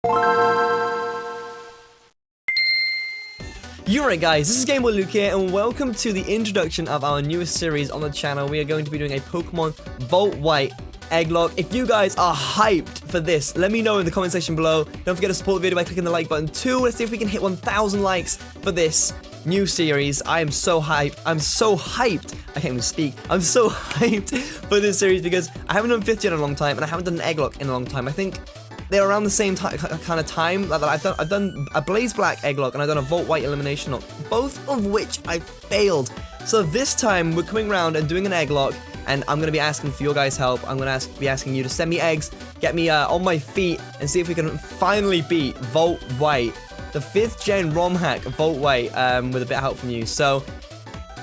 Alright guys, this is GameWorldLuke here, and welcome to the introduction of our newest series on the channel. We are going to be doing a Pokemon Volt White Egglocke. If you guys are hyped for this, let me know in the comment section below. Don't forget to support the video by clicking the like button too. Let's see if we can hit 1,000 likes for this new series. I am so hyped. I'm so hyped. I can't even speak. I'm so hyped for this series because I haven't done 5th gen in a long time, and I haven't done an Egglocke in a long time. I think they're around the same kind of time that I've done a Blaze Black Egglocke and I've done a Volt White Elimination Lock, both of which I failed. So this time we're coming around and doing an Egglocke, and I'm gonna be asking for your guys' help. I'm gonna be asking you to send me eggs, get me on my feet, and see if we can finally beat Volt White, the 5th gen ROM hack Volt White, with a bit of help from you. So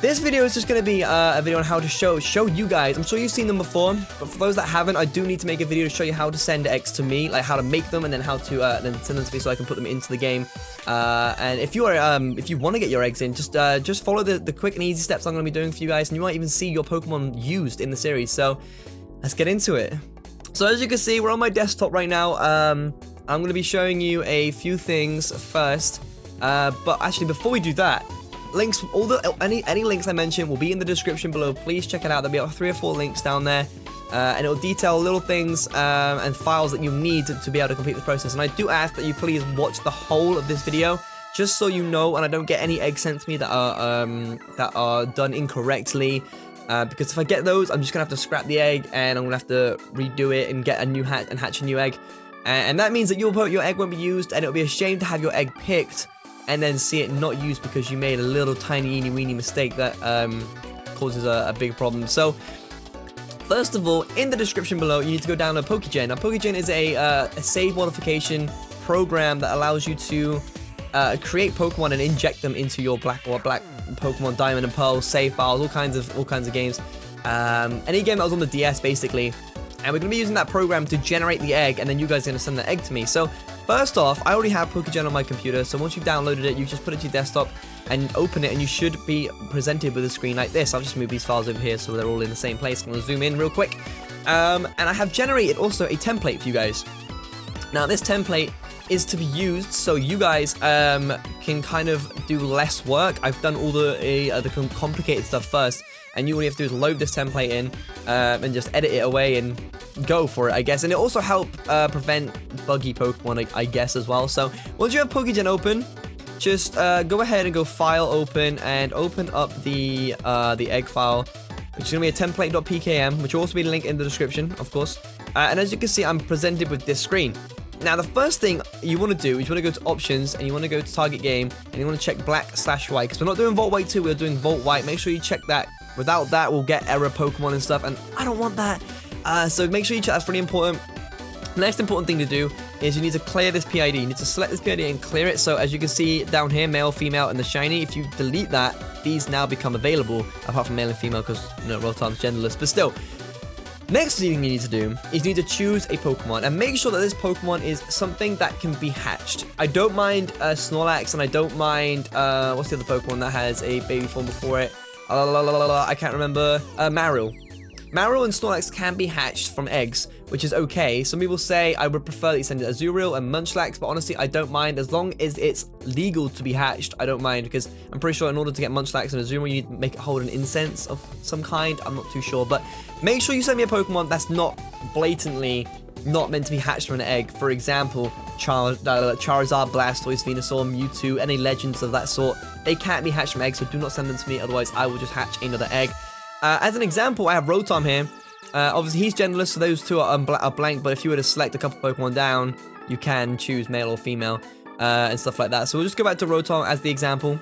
this video is just going to be a video on how to show you guys. I'm sure you've seen them before, but for those that haven't, I do need to make a video to show you how to send eggs to me, like how to make them, and then how to then send them to me so I can put them into the game. And if you want to get your eggs in, just follow the quick and easy steps I'm going to be doing for you guys, and you might even see your Pokemon used in the series. So let's get into it. So as you can see, we're on my desktop right now. I'm going to be showing you a few things first, but actually before we do that, links, any links I mention will be in the description below. Please check it out. There'll be about 3 or 4 links down there, and it'll detail little things and files that you need to be able to complete the process. And I do ask that you please watch the whole of this video, just so you know, and I don't get any eggs sent to me that are done incorrectly. Because if I get those, I'm just gonna have to scrap the egg, and I'm gonna have to redo it and get a new hatch and hatch a new egg. And that means that your egg won't be used, and it'll be a shame to have your egg picked and then see it not used because you made a little tiny eeny weeny mistake that causes a big problem. So first of all, in the description below, you need to go download Pokegen. Now Pokegen is a save modification program that allows you to create Pokemon and inject them into your black Pokemon Diamond and Pearl save files, all kinds of games. Any game that was on the DS basically. And we're going to be using that program to generate the egg, and then you guys are going to send the egg to me. So first off, I already have Pokegen on my computer, so once you've downloaded it, you just put it to your desktop and open it, and you should be presented with a screen like this. I'll just move these files over here so they're all in the same place. I'm going to zoom in real quick. And I have generated also a template for you guys. Now this template is to be used so you guys can kind of do less work. I've done all the complicated stuff first, and you all you have to do is load this template in and just edit it away and go for it, I guess. And it also help prevent buggy Pokemon, I guess, as well. So once you have Pokegen open, just go ahead and go File, Open, and open up the egg file, which is going to be a template.pkm, which will also be linked in the description, of course. And as you can see, I'm presented with this screen. Now, the first thing you want to do is you want to go to Options, and you want to go to Target Game, and you want to check Black/White, because we're not doing Volt White 2, we're doing Volt White. Make sure you check that. Without that, we'll get error Pokemon and stuff, and I don't want that. So make sure you check. That's really important. The next important thing to do is you need to clear this PID. You need to select this PID and clear it. So as you can see down here, male, female, and the shiny, if you delete that, these now become available, apart from male and female, because, you know, Rotom's genderless. But still, next thing you need to do is you need to choose a Pokemon, and make sure that this Pokemon is something that can be hatched. I don't mind Snorlax, and I don't mind, what's the other Pokemon that has a baby form before it? I can't remember. Marill. Marill and Snorlax can be hatched from eggs, which is okay. Some people say I would prefer that you send it Azurill and Munchlax, but honestly, I don't mind. As long as it's legal to be hatched, I don't mind, because I'm pretty sure in order to get Munchlax and Azurill, you need to make it hold an incense of some kind. I'm not too sure, but make sure you send me a Pokemon that's not blatantly not meant to be hatched from an egg. For example, Charizard, Blastoise, Venusaur, Mewtwo, any legends of that sort. They can't be hatched from eggs, so do not send them to me, otherwise I will just hatch another egg. As an example, I have Rotom here. Obviously, he's genderless, so those two are blank, but if you were to select a couple Pokemon down, you can choose male or female and stuff like that. So we'll just go back to Rotom as the example.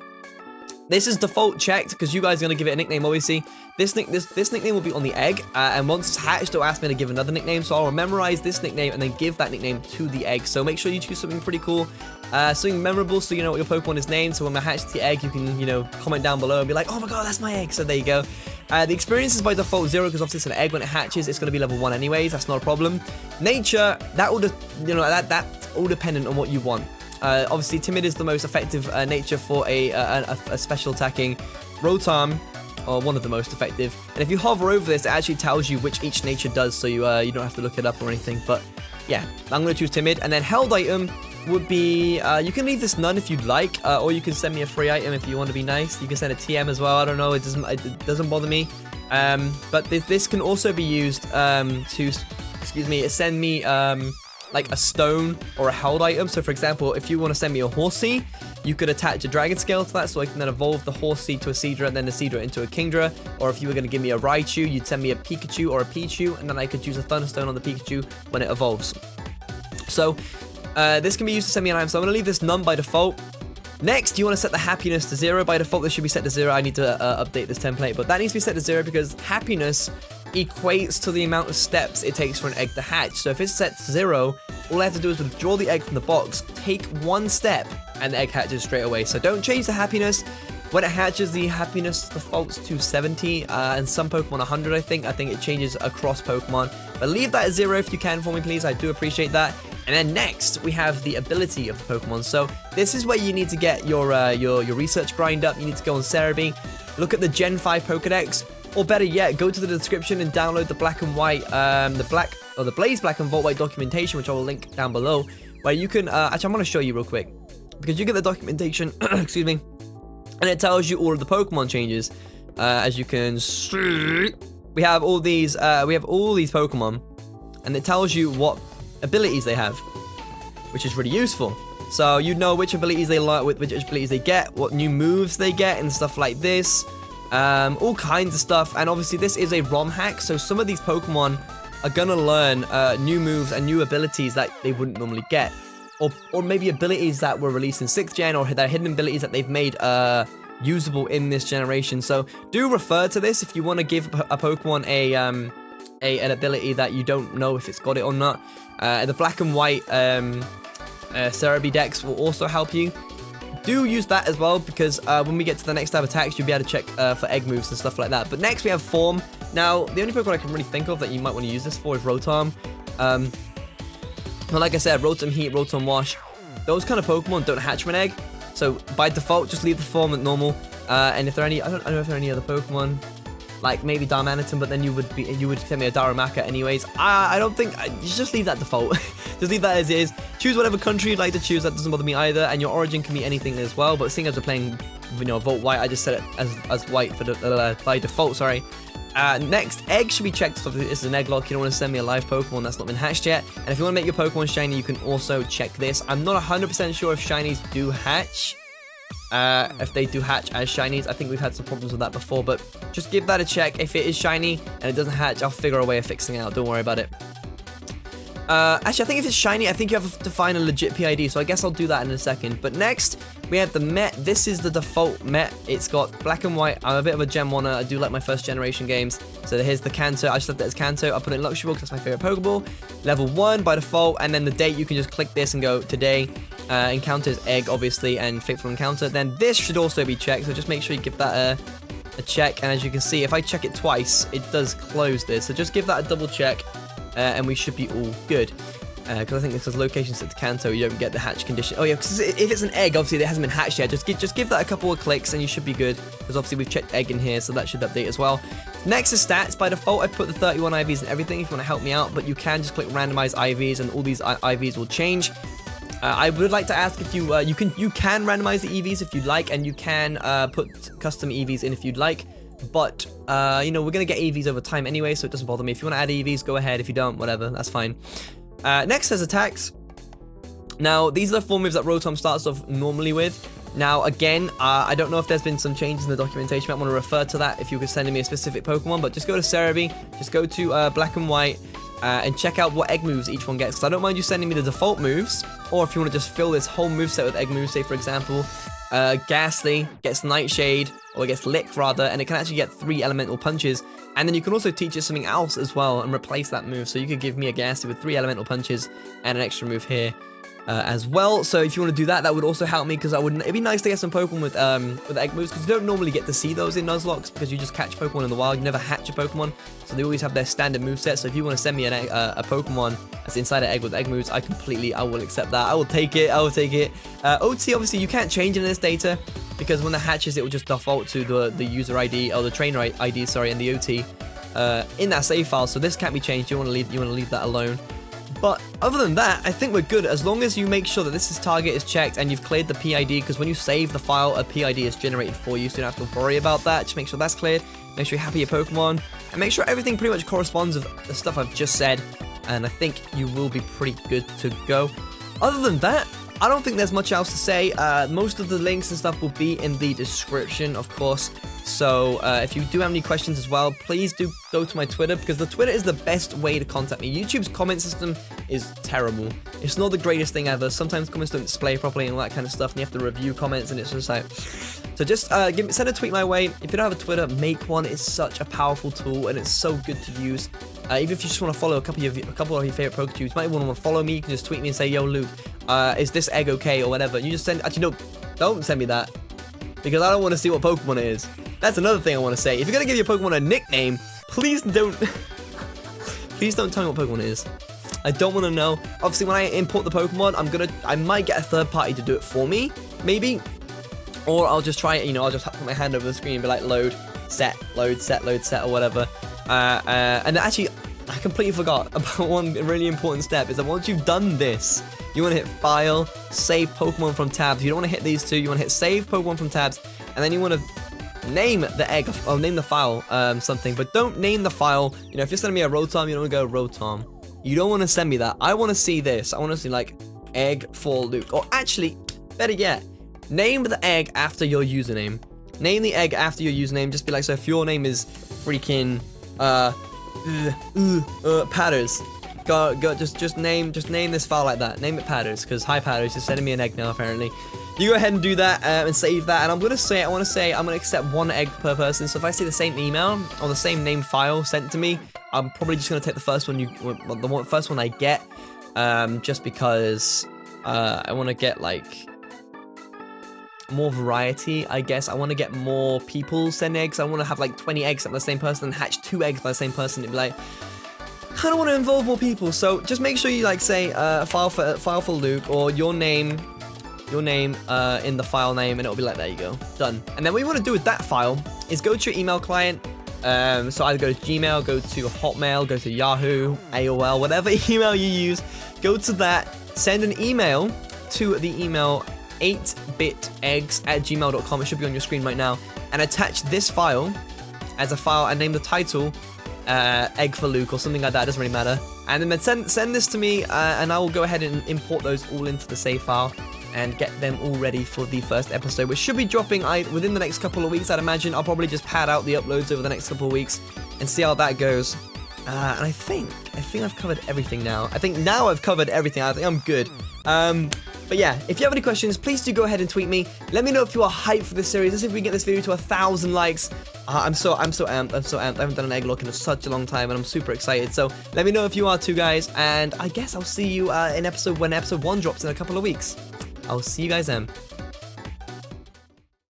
This is default checked because you guys are going to give it a nickname, obviously. This nickname will be on the egg, and once it's hatched, it'll ask me to give another nickname, so I'll memorize this nickname and then give that nickname to the egg. So make sure you choose something pretty cool, something memorable, so you know what your Pokemon is named, so when I hatch the egg, you can, you know, comment down below and be like, oh my god, that's my egg, so there you go. The experience is by default 0, because obviously it's an egg. When it hatches, it's going to be level 1 anyways, that's not a problem. Nature, that will just, you know, that's all dependent on what you want. Obviously, Timid is the most effective nature for a special attacking Rotom, or one of the most effective. And if you hover over this, it actually tells you which each nature does, so you don't have to look it up or anything. But yeah, I'm going to choose Timid. And then held item, would be, you can leave this none if you'd like, or you can send me a free item if you want to be nice. You can send a TM as well. I don't know. It doesn't bother me. But this can also be used to, send me like a stone or a held item. So for example, if you want to send me a horsey, you could attach a dragon scale to that, so I can then evolve the horsey to a Seadra and then the Seadra into a Kingdra. Or if you were going to give me a Raichu, you'd send me a Pikachu or a Pichu, and then I could use a Thunderstone on the Pikachu when it evolves. So this can be used to send me an item. So I'm going to leave this none by default. Next, you want to set the happiness to 0. By default, this should be set to 0. I need to update this template, but that needs to be set to 0 because happiness equates to the amount of steps it takes for an egg to hatch. So if it's set to 0, all I have to do is withdraw the egg from the box, take 1 step, and the egg hatches straight away. So don't change the happiness. When it hatches, the happiness defaults to 70, and some Pokemon 100, I think. I think it changes across Pokemon. But leave that at 0 if you can for me, please. I do appreciate that. And then next, we have the ability of the Pokemon. So this is where you need to get your research grind up. You need to go on Cerebi, look at the Gen 5 Pokedex, or better yet, go to the description and download the black and white, the Blaze Black and Volt White documentation, which I will link down below, where you can, actually I'm going to show you real quick, because you get the documentation, excuse me, and it tells you all of the Pokemon changes. As you can see, we have all these Pokemon, and it tells you what abilities they have, which is really useful. So you know which abilities they like, which abilities they get, what new moves they get, and stuff like this. All kinds of stuff. And obviously this is a ROM hack, so some of these Pokemon are gonna learn new moves and new abilities that they wouldn't normally get, or maybe abilities that were released in 6th gen, or they're hidden abilities that they've made usable in this generation. So do refer to this if you want to give a Pokemon an ability that you don't know if it's got it or not. The black and white Cerebi Dex will also help you. Do use that as well, because when we get to the next type of attacks, you'll be able to check for egg moves and stuff like that. But next we have Form. Now, the only Pokemon I can really think of that you might want to use this for is Rotom. But like I said, Rotom Heat, Rotom Wash, those kind of Pokemon don't hatch from an egg. So by default, just leave the Form at normal. And if there are any, I don't know if there are any other Pokemon, like maybe Darmanitan, but then you would send me a Darumaka anyways. I don't think, you just leave that default. Just leave that as is. Choose whatever country you'd like to choose, that doesn't bother me either, and your origin can be anything as well, but seeing as we're playing, Volt White, I just set it as white for by default, sorry. Next, egg should be checked, so this is an Egglocke. You don't want to send me a live Pokemon that's not been hatched yet, and if you want to make your Pokemon shiny, you can also check this. I'm not 100% sure if shinies do hatch. If they do hatch as shinies, I think we've had some problems with that before, but just give that a check. If it is shiny and it doesn't hatch, I'll figure a way of fixing it out, don't worry about it. Actually, I think if it's shiny, I think you have to find a legit PID, so I guess I'll do that in a second. But next, we have the Met. This is the default Met. It's got black and white. I'm a bit of a Gen 1er. I do like my first generation games. So here's the Kanto. I just left it as Kanto. I put it in Luxury Ball because that's my favorite Pokeball. Level 1 by default, and then the date, you can just click this and go today. Encounters Egg, obviously, and Fateful Encounter. Then this should also be checked, so just make sure you give that a check. And as you can see, if I check it twice, it does close this. So just give that a double check. And we should be all good. Because I think it says location set to Kanto, you don't get the hatch condition. Oh yeah, because if it's an egg, obviously it hasn't been hatched yet. Just give that a couple of clicks and you should be good. Because obviously we've checked egg in here, so that should update as well. Next is stats. By default, I put the 31 IVs and everything if you want to help me out. But you can just click randomize IVs and all these IVs will change. I would like to ask if you can randomize the EVs if you'd like, and you can put custom EVs in if you'd like. But, we're going to get EVs over time anyway, so it doesn't bother me. If you want to add EVs, go ahead. If you don't, whatever, that's fine. Next says attacks. Now, these are the 4 moves that Rotom starts off normally with. Now, again, I don't know if there's been some changes in the documentation. I might want to refer to that if you could send me a specific Pokemon. But just go to Cerebi, just go to Black and White, and check out what egg moves each one gets. Because I don't mind you sending me the default moves, or if you want to just fill this whole moveset with egg moves, say, for example, Ghastly gets Nightshade, or it gets Lick rather, and it can actually get 3 elemental punches. And then you can also teach it something else as well and replace that move. So you could give me a Ghastly with 3 elemental punches and an extra move here as well. So if you want to do that, that would also help me, because it'd be nice to get some Pokemon with egg moves, because you don't normally get to see those in Nuzlocke, because you just catch Pokemon in the wild. You never hatch a Pokemon, so they always have their standard moveset. So if you want to send me a Pokemon that's inside an egg with egg moves, I will accept that. I will take it. OT, obviously you can't change in this data, because when it hatches, it will just default to the user ID, or the trainer ID, sorry, and the OT in that save file. So this can't be changed. You want to leave that alone. But other than that, I think we're good as long as you make sure that this target is checked and you've cleared the PID, because when you save the file, a PID is generated for you, so you don't have to worry about that. Just make sure that's cleared, make sure you're happy with your Pokemon, and make sure everything pretty much corresponds with the stuff I've just said, and I think you will be pretty good to go. Other than that, I don't think there's much else to say. Most of the links and stuff will be in the description, of course. So if you do have any questions as well, please do go to my Twitter, because the Twitter is the best way to contact me. YouTube's comment system is terrible. It's not the greatest thing ever. Sometimes comments don't display properly and all that kind of stuff, and you have to review comments, and it's just like... So just send a tweet my way. If you don't have a Twitter, make one. It's such a powerful tool, and it's so good to use. Even if you just want to follow a couple of your favorite Poketubes, you might want to follow me. You can just tweet me and say, yo, Luke, is this egg okay, or whatever. You just send... Actually, no, don't send me that, because I don't want to see what Pokemon it is. That's another thing I want to say. If you're going to give your Pokemon a nickname, please don't... please don't tell me what Pokemon it is. I don't want to know. Obviously, when I import the Pokemon, I might get a third party to do it for me, maybe. Or I'll just try it, you know, I'll just put my hand over the screen and be like, load, set, or whatever. And actually, I completely forgot about one really important step, is that once you've done this, you want to hit File, Save Pokemon from Tabs. You don't want to hit these two. You want to hit Save Pokemon from Tabs, and then you want to name the egg, or name the file something, but don't name the file. You know, if you're sending me a Rotom, you don't want to go Rotom. You don't want to send me that. I want to see this. I want to see, like, egg for Luke. Or actually, better yet, name the egg after your username. Name the egg after your username. Just be like, so if your name is freaking Patterrz, just name this file like that. Name it Patterrz, because hi Patterrz, you're sending me an egg now apparently. You go ahead and do that and save that. And I'm gonna accept one egg per person. So if I see the same email or the same name file sent to me, I'm probably just gonna take the first one first one I get, just because I want to get like more variety, I guess. I want to get more people send eggs. I want to have like 20 eggs from the same person and hatch 2 eggs by the same person. It'd be like, I don't want to involve more people. So just make sure you like say file for Luke, or your name in the file name, and it'll be like, there you go, done. And then what you want to do with that file is go to your email client. So either go to Gmail, go to Hotmail, go to Yahoo, AOL, whatever email you use, go to that, send an email to the email 8biteggs@gmail.com. It should be on your screen right now, and attach this file as a file and name the title egg for Luke or something like that. It doesn't really matter. And then send this to me, and I will go ahead and import those all into the save file and get them all ready for the first episode, which should be dropping within the next couple of weeks, I'd imagine. I'll probably just pad out the uploads over the next couple of weeks and see how that goes. And I think I've covered everything now. I think I've covered everything. I think I'm good. But yeah, if you have any questions, please do go ahead and tweet me. Let me know if you are hyped for this series. Let's see if we can get this video to 1,000 likes. I'm so amped. I haven't done an Egglocke in such a long time, and I'm super excited. So let me know if you are too, guys. And I guess I'll see you when episode 1 drops in a couple of weeks. I'll see you guys then.